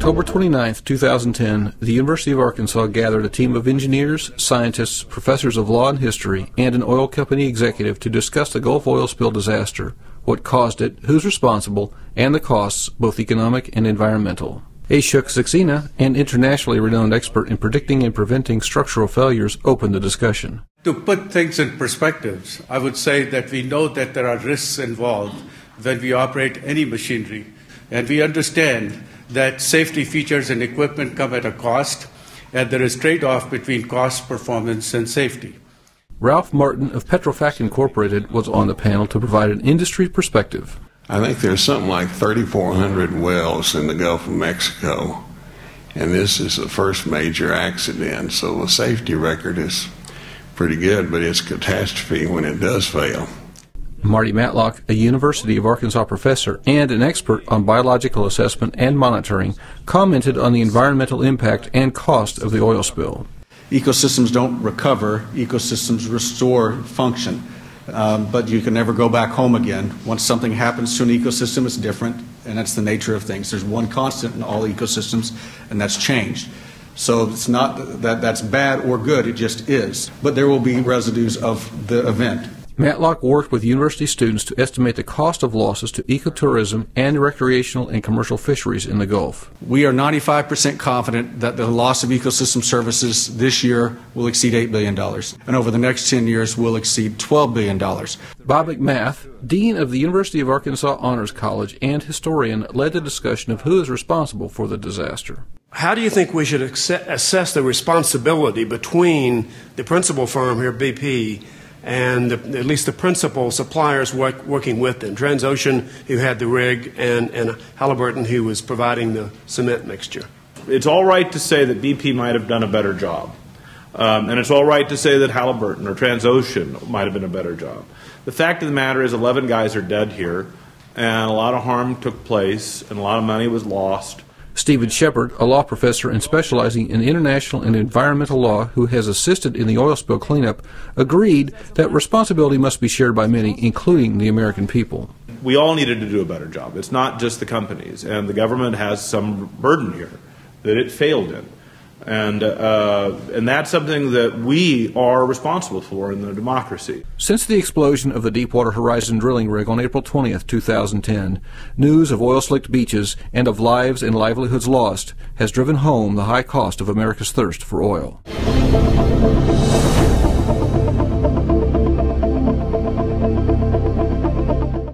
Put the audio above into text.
October 29, 2010, the University of Arkansas gathered a team of engineers, scientists, professors of law and history, and an oil company executive to discuss the Gulf oil spill disaster, what caused it, who's responsible, and the costs, both economic and environmental. Ashok, Saxena, an internationally renowned expert in predicting and preventing structural failures, opened the discussion. To put things in perspective, I would say that we know that there are risks involved when we operate any machinery, and we understand that safety features and equipment come at a cost, and there is trade-off between cost, performance, and safety. Ralph Martin of PetroFac Incorporated was on the panel to provide an industry perspective. I think there's something like 3,400 wells in the Gulf of Mexico, and this is the first major accident, so the safety record is pretty good, but it's catastrophe when it does fail. Marty Matlock, a University of Arkansas professor and an expert on biological assessment and monitoring, commented on the environmental impact and cost of the oil spill. Ecosystems don't recover, ecosystems restore function, but you can never go back home again. Once something happens to an ecosystem, it's different, and that's the nature of things. There's one constant in all ecosystems, and that's change. So it's not that that's bad or good, it just is. But there will be residues of the event. Matlock worked with university students to estimate the cost of losses to ecotourism and recreational and commercial fisheries in the Gulf. We are 95% confident that the loss of ecosystem services this year will exceed $8 billion, and over the next 10 years will exceed $12 billion. Bob McMath, Dean of the University of Arkansas Honors College and historian, led the discussion of who is responsible for the disaster. How do you think we should assess the responsibility between the principal firm here, BP, and at least the principal suppliers working with them, Transocean, who had the rig, and Halliburton, who was providing the cement mixture? It's all right to say that BP might have done a better job. And it's all right to say that Halliburton or Transocean might have been a better job. The fact of the matter is 11 guys are dead here, and a lot of harm took place, and a lot of money was lost. Stephen Sheppard, a law professor and specializing in international and environmental law who has assisted in the oil spill cleanup, agreed that responsibility must be shared by many, including the American people. We all needed to do a better job. It's not just the companies, and the government has some burden here that it failed in. And that's something that we are responsible for in the democracy. Since the explosion of the Deepwater Horizon drilling rig on April 20, 2010, news of oil-slicked beaches and of lives and livelihoods lost has driven home the high cost of America's thirst for oil.